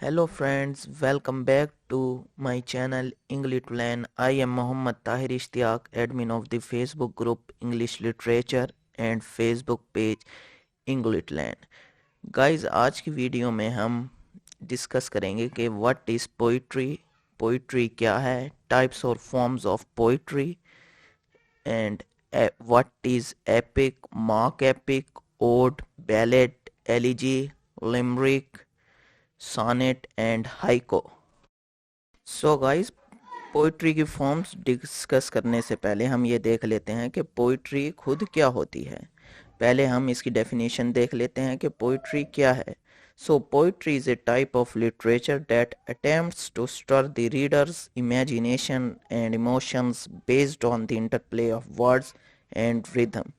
Hello friends, welcome back to my channel English to Learn. I am Mohammad Tahir Ishtiaq, admin of the Facebook group English Literature and Facebook page English to Learn. Guys, आज की video में हम discuss करेंगे कि what is poetry, poetry क्या है, types और forms of poetry and what is epic, mock epic, ode, ballad, elegy, limerick, sonnet and haiku. So guys, poetry की फॉर्म्स डिस्कस करने से पहले हम ये देख लेते हैं कि पोइट्री खुद क्या होती है। पहले हम इसकी डेफिनेशन देख लेते हैं कि पोइट्री क्या है। So poetry is a type of literature that attempts to stir the reader's imagination and emotions based on the interplay of words and rhythm.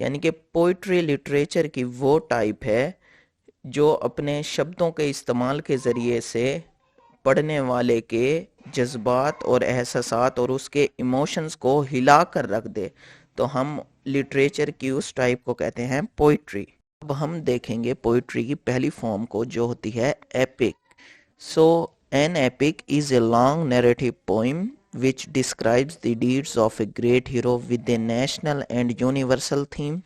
यानी कि पोइट्री लिटरेचर की वो टाइप है जो अपने शब्दों के इस्तेमाल के ज़रिए से पढ़ने वाले के जज्बात और एहसासात और उसके इमोशंस को हिला कर रख दे। तो हम लिटरेचर की उस टाइप को कहते हैं पोइट्री। अब हम देखेंगे पोइट्री की पहली फॉर्म को, जो होती है epic. So an epic is a long narrative poem which describes the deeds of a great hero with a national and universal theme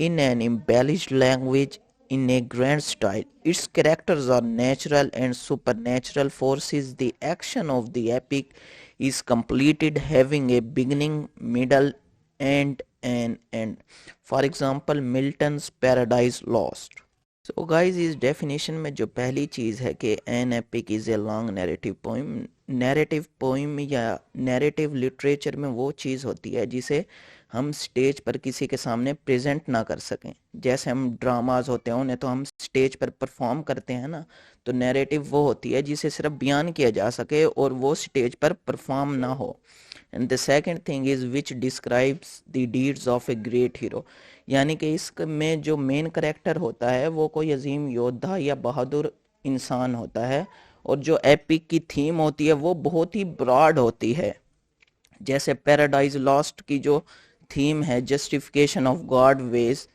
in an embellished language in a grand style. Its characters are natural and supernatural forces. The action of the epic is completed having a beginning, middle, and an end. For example, Milton's Paradise Lost. So guys, इस definition में जो पहली चीज़ है कि an epic is a long narrative poem. Narrative poem या narrative literature में वो चीज़ होती है जिसे हम स्टेज पर किसी के सामने प्रेजेंट ना कर सकें। जैसे हम ड्रामाज होते हैं उन्हें तो हम स्टेज पर परफॉर्म करते हैं ना, तो नैरेटिव वो होती है जिसे सिर्फ बयान किया जा सके और वो स्टेज पर परफॉर्म ना हो। And the second thing is which describes the deeds of a great hero. यानी कि इसमें जो मेन करेक्टर होता है वो कोई अजीम योद्धा या बहादुर इंसान होता है, और जो एपिक की थीम होती है वो बहुत ही ब्रॉड होती है। जैसे पैराडाइज लॉस्ट की जो थीम है, justification of God ways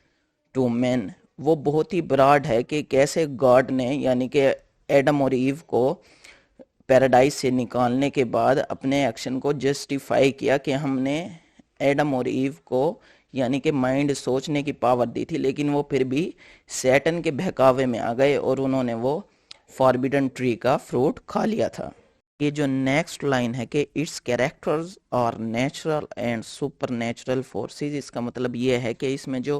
to man, वो बहुत ही ब्रॉड है कि कैसे गॉड ने यानी कि एडम और ईव को पैराडाइज से निकालने के बाद अपने एक्शन को जस्टिफाई किया कि हमने एडम और ईव को यानी कि माइंड सोचने की पावर दी थी, लेकिन वो फिर भी सैटन के बहकावे में आ गए और उन्होंने वो फॉरबिडन ट्री का फ्रूट खा लिया था। ये जो नेक्स्ट लाइन है कि इट्स कैरेक्टर्स और natural and super natural forces, इसका मतलब ये है कि इसमें जो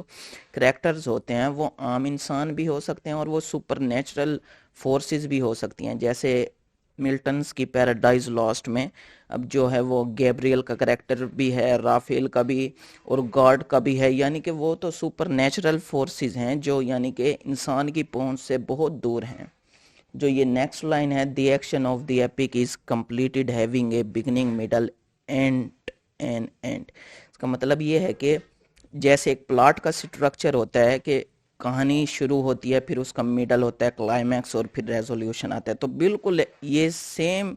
कैरेक्टर्स होते हैं वो आम इंसान भी हो सकते हैं और वो सुपर नेचुरल फोर्सेस भी हो सकती हैं। जैसे मिल्टन्स की पैराडाइज लॉस्ट में अब जो है वो गैब्रियल का करेक्टर भी है, राफेल का भी और गॉड का भी है। यानी कि वो तो सुपर नेचुरल फोर्सेस हैं जो यानी कि इंसान की पहुंच से बहुत दूर हैं। जो ये नेक्स्ट लाइन है, the action of the epic is completed having a beginning, middle and an end. इसका मतलब ये है कि जैसे एक प्लॉट का स्ट्रक्चर होता है कि कहानी शुरू होती है, फिर उसका मिडल होता है, क्लाइमैक्स, और फिर रेजोल्यूशन आता है, तो बिल्कुल ये सेम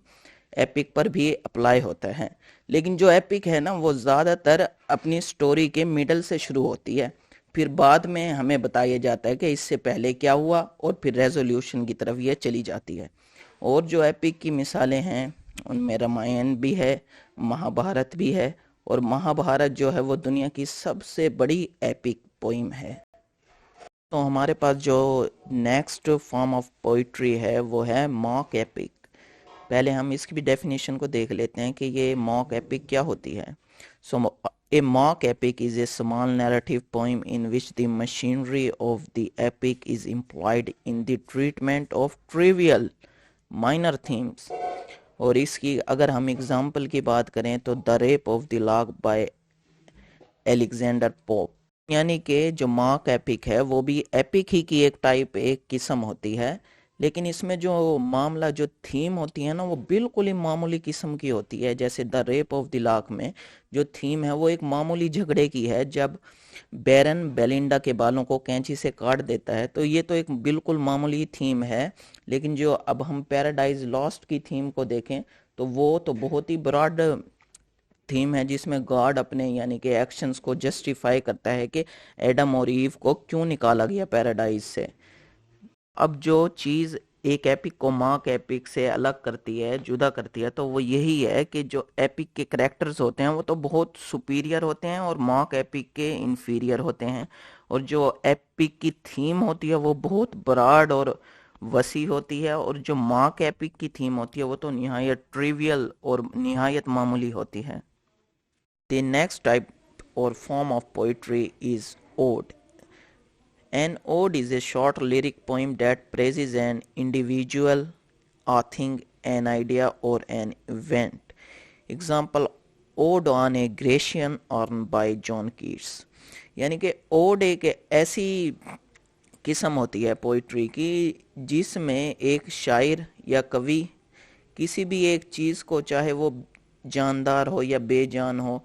एपिक पर भी अप्लाई होता है। लेकिन जो एपिक है ना वो ज़्यादातर अपनी स्टोरी के मिडल से शुरू होती है, फिर बाद में हमें बताया जाता है कि इससे पहले क्या हुआ, और फिर रेजोल्यूशन की तरफ ये चली जाती है। और जो एपिक की मिसालें हैं उनमें रामायण भी है, महाभारत भी है, और महाभारत जो है वो दुनिया की सबसे बड़ी एपिक पोइम है। तो हमारे पास जो नेक्स्ट फॉर्म ऑफ पोइट्री है वो है मॉक एपिक। पहले हम इसकी भी डेफिनेशन को देख लेते हैं कि ये मॉक एपिक क्या होती है। So a mock epic is a small narrative poem in which the machinery of the epic is employed in the treatment of trivial minor themes. और इसकी अगर हम एग्जाम्पल की बात करें तो the Rape of the Lock by Alexander Pope. यानी कि जो मॉक एपिक है वो भी एपिक ही की एक टाइप, एक किस्म होती है, लेकिन इसमें जो मामला, जो थीम होती है ना वो बिल्कुल ही मामूली किस्म की होती है। जैसे the Rape of the lock में जो थीम है वो एक मामूली झगड़े की है, जब बैरन बेलिंडा के बालों को कैंची से काट देता है, तो ये तो एक बिल्कुल मामूली थीम है। लेकिन जो अब हम पैराडाइज लॉस्ट की थीम को देखें तो वो तो बहुत ही ब्रॉड थीम है, जिसमें गॉड अपने यानी कि एक्शंस को जस्टिफाई करता है कि एडम और ईव को क्यों निकाला गया पैराडाइज से। अब जो चीज़ एक एपिक को मार्क एपिक से अलग करती है, जुदा करती है, तो वो यही है कि जो एपिक के करेक्टर्स होते हैं वो तो बहुत सुपीरियर होते हैं और मार्क एपिक के इन्फीरियर होते हैं। और जो एपिक की थीम होती है वो बहुत ब्रॉड और वसी होती है, और जो मार्क एपिक की थीम होती है वो तो निहायत ट्रिवियल और निहायत मामूली होती है। द नेक्स्ट टाइप और form of poetry is ode. An ode is a short lyric poem that praises an individual, a thing, an idea, or an event. Example, Ode on a Grecian urn by John Keats. यानी कि odd एक ऐसी किस्म होती है poetry की जिसमें एक शायर या कवि किसी भी एक चीज़ को, चाहे वो जानदार हो या बेजान हो,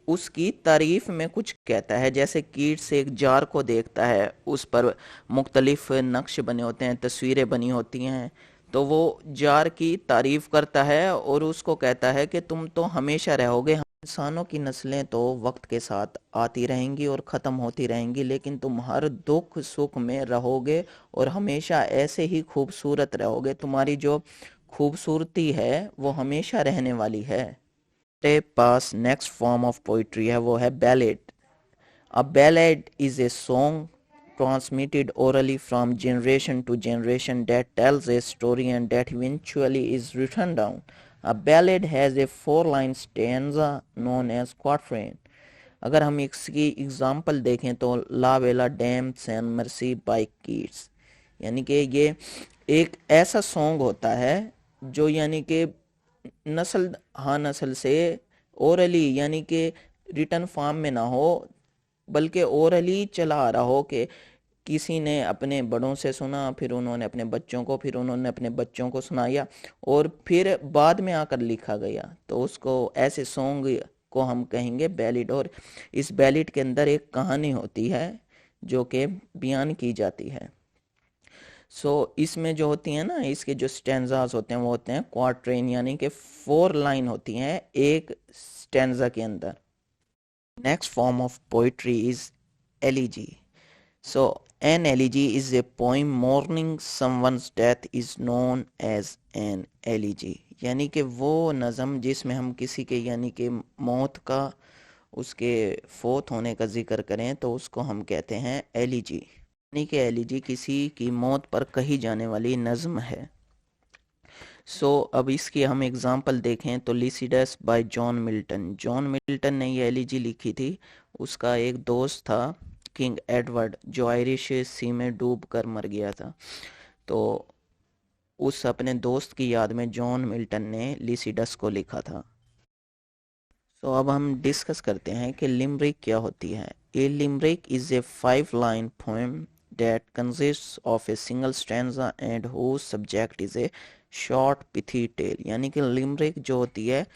उसकी तारीफ में कुछ कहता है। जैसे कीट्स एक जार को देखता है, उस पर मुख्तलिफ नक्श बने होते हैं, तस्वीरें बनी होती हैं, तो वो जार की तारीफ करता है और उसको कहता है कि तुम तो हमेशा रहोगे, इंसानों की नस्लें तो वक्त के साथ आती रहेंगी और ख़त्म होती रहेंगी, लेकिन तुम हर दुख सुख में रहोगे और हमेशा ऐसे ही खूबसूरत रहोगे। तुम्हारी जो खूबसूरती है वो हमेशा रहने वाली है। हमारे पास नेक्स्ट फॉर्म ऑफ पोइट्री है, वो है ballad. A ballad is a song transmitted orally from generation to generation that tells a story and that eventually is written down. A ballad has a four-line stanza known as quatrain. अगर हम इसकी example देखें तो La Belle Dame sans Merci by Keats, यानी कि ये एक ऐसा सॉन्ग होता है जो यानी कि नस्ल हाँ नस्ल से ओरली, यानी कि रिटर्न फॉर्म में ना हो, बल्कि ओरली चला आ रहा हो कि किसी ने अपने बड़ों से सुना, फिर उन्होंने अपने बच्चों को, फिर उन्होंने अपने बच्चों को सुनाया और फिर बाद में आकर लिखा गया, तो उसको ऐसे सॉन्ग को हम कहेंगे बैलिड। और इस बैलिड के अंदर एक कहानी होती है जो कि बयान की जाती है। इसमें जो होती है ना, इसके जो स्टैंजास होते हैं वो होते हैं क्वार्ट्रेन, यानी कि 4 लाइन होती हैं एक स्टैंजा के अंदर। Next form of poetry is elegy. An elegy is a poem mourning someone's death is known as an elegy. यानी कि वो नज़म जिसमें हम किसी के यानी कि मौत का, उसके फोत होने का जिक्र करें तो उसको हम कहते हैं एलिजी। यानी कि एलिजी किसी की मौत पर कही जाने वाली नज़म है। अब इसकी हम एग्जांपल देखें तो Lycidas bye John Milton. John Milton ने ये एलिजी लिखी थी। उसका एक दोस्त था किंग एडवर्ड, जो आयरिश सी में डूब कर मर गया था, तो उस अपने दोस्त की याद में जॉन मिल्टन ने लिसिडस को लिखा था। अब हम डिस्कस करते हैं कि लिमरिक क्या होती है। A limerick is a 5-line poem that consists of a single stanza and whose subject is a short pithy tale। यानी कि लिमरिक जो होती है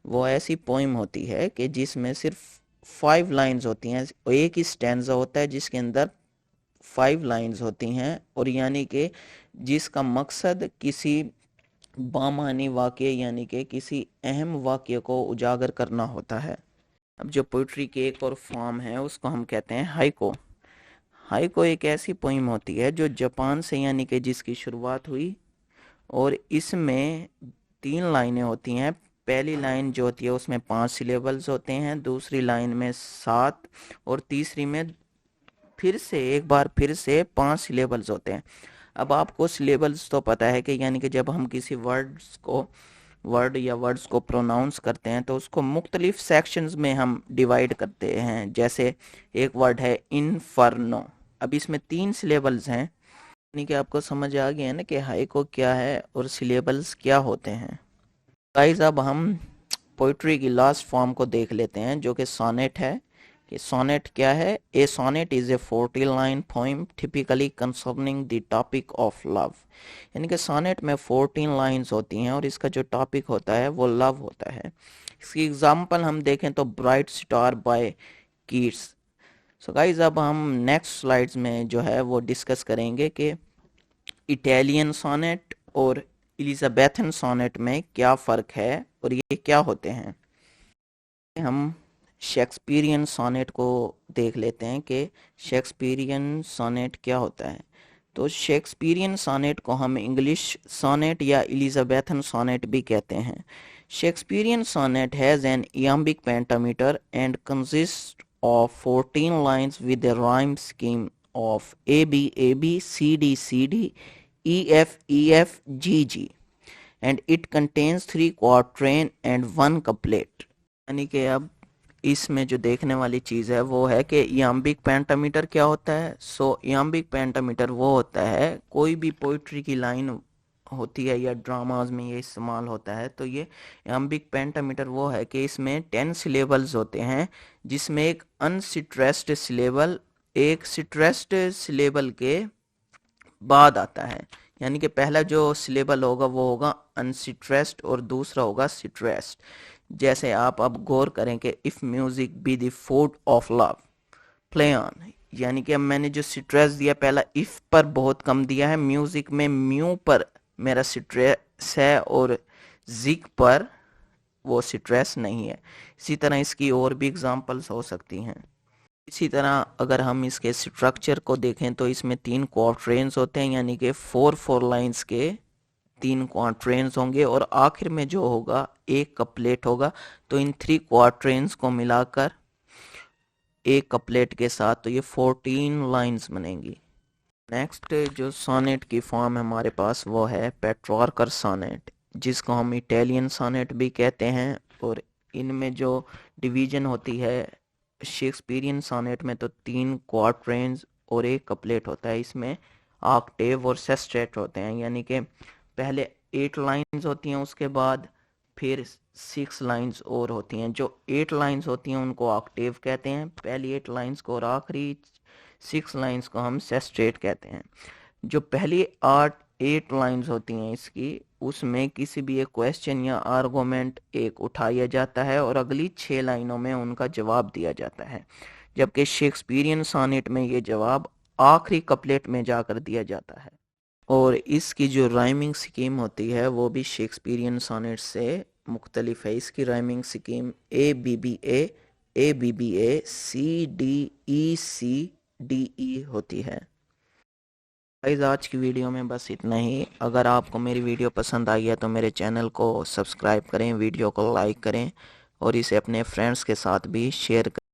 वो ऐसी पोइम होती है कि जिसमें सिर्फ 5 लाइन्स होती हैं, एक ही स्टैंजा होता है जिसके अंदर 5 लाइन्स होती हैं, और यानी कि जिसका मकसद किसी बामानी वाक्य यानी कि किसी अहम वाक्य को उजागर करना होता है। अब जो पोइट्री की एक और फॉर्म है उसको हम कहते हैं हाइको। हाइको एक ऐसी पोइम होती है जो जापान से यानी कि जिसकी शुरुआत हुई, और इसमें 3 लाइनें होती हैं। पहली लाइन जो होती है उसमें 5 सिलेबल्स होते हैं, दूसरी लाइन में 7 और तीसरी में फिर से एक बार फिर से 5 सिलेबल्स होते हैं। अब आपको सिलेबल्स तो पता है कि यानी कि जब हम किसी वर्ड या वर्ड्स को प्रोनाउंस करते हैं तो उसको मुख्तलिफ सेक्शंस में हम डिवाइड करते हैं। जैसे एक वर्ड है इनफर्नो, अब इसमें 3 सिलेबल्स हैं, यानी कि आपको समझ आ गया है ना कि हाइको क्या है और सिलेबल्स क्या होते हैं। गाइस अब हम पोइट्री की लास्ट फॉर्म को देख लेते हैं जो कि सोनेट है। कि सोनेट क्या है? A sonnet is a 40-line poem typically concerning the topic of love. यानी कि सोनेट में 14 लाइंस होती हैं और इसका जो टॉपिक होता है वो लव होता है। इसकी एग्जांपल हम देखें तो bright star by Keats. Guys अब हम नेक्स्ट स्लाइड्स में जो है वो डिस्कस करेंगे कि इटालियन सोनेट और एलिजाबेथन सोनेट में क्या फ़र्क है और ये क्या होते हैं। हम शेक्सपियरियन सोनेट को देख लेते हैं कि शेक्सपियरियन सोनेट क्या होता है। तो शेक्सपियरियन सोनेट को हम इंग्लिश सोनेट या एलिजाबेथन सोनेट भी कहते हैं। Shakespearean sonnet has an iambic pentameter and consists of 14 lines with a rhyme scheme of AB AB CD CD EF EF GG and it contains 3 quatrain and 1 couplet। यानी कि अब इसमें जो देखने वाली चीज़ है वो है कि iambic pentameter क्या होता है। iambic pentameter वो होता है, कोई भी पोइट्री की लाइन होती है या ड्रामाज में ये इस्तेमाल होता है, तो ये iambic pentameter वो है कि इसमें 10 सिलेबल्स होते हैं, जिसमें एक अनस्ट्रेस्ड सिलेबल एक स्ट्रेस्ड सिलेबल के बाद आता है। यानी कि पहला जो सिलेबल होगा वो होगा अनस्ट्रेस्ड और दूसरा होगा स्ट्रेस्ड। जैसे आप अब गौर करें कि if music be the food of love play on, यानी कि अब मैंने जो स्ट्रेस दिया पहला इफ़ पर बहुत कम दिया है, म्यूज़िक में म्यू पर मेरा स्ट्रेस है और जिक पर वो स्ट्रेस नहीं है। इसी तरह इसकी और भी एग्जांपल्स हो सकती हैं। इसी तरह अगर हम इसके स्ट्रक्चर को देखें तो इसमें 3 क्वार्ट्रेन्स होते हैं, यानी कि 4 लाइंस के 3 क्वार्ट्रेन्स होंगे और आखिर में जो होगा एक कपलेट होगा। तो इन 3 क्वार्ट्रेन्स को मिलाकर एक कपलेट के साथ तो ये 14 लाइंस बनेंगी। नेक्स्ट जो सोनेट की फॉर्म है हमारे पास वो है पेट्रार्कर सोनेट, जिसको हम इटालियन सोनेट भी कहते हैं। और इनमें जो डिवीजन होती है शेक्सपियरियन सोनेट में तो 3 क्वार्ट्रेन्स और एक कपलेट होता है। इसमें ऑक्टेव और सेस्टेट होते हैं, यानी कि पहले 8 लाइंस होती हैं, उसके बाद फिर 6 लाइंस और होती हैं। जो 8 लाइंस होती हैं उनको ऑक्टेव कहते हैं, पहली 8 लाइंस को, और आखिरी 6 लाइंस को हम सेस्टेट कहते हैं। जो पहली 8 लाइंस होती हैं इसकी, उसमें किसी भी एक क्वेश्चन या आर्गुमेंट एक उठाया जाता है और अगली 6 लाइनों में उनका जवाब दिया जाता है, जबकि शेक्सपियरियन सोनेट में ये जवाब आखिरी कपलेट में जाकर दिया जाता है। और इसकी जो राइमिंग स्कीम होती है वो भी शेक्सपियरियन सोनेट से मुख्तलिफ है। इसकी राइमिंग स्कीम ABBA CDECDE होती है। गाइस आज की वीडियो में बस इतना ही। अगर आपको मेरी वीडियो पसंद आई है तो मेरे चैनल को सब्सक्राइब करें, वीडियो को लाइक करें और इसे अपने फ्रेंड्स के साथ भी शेयर करें।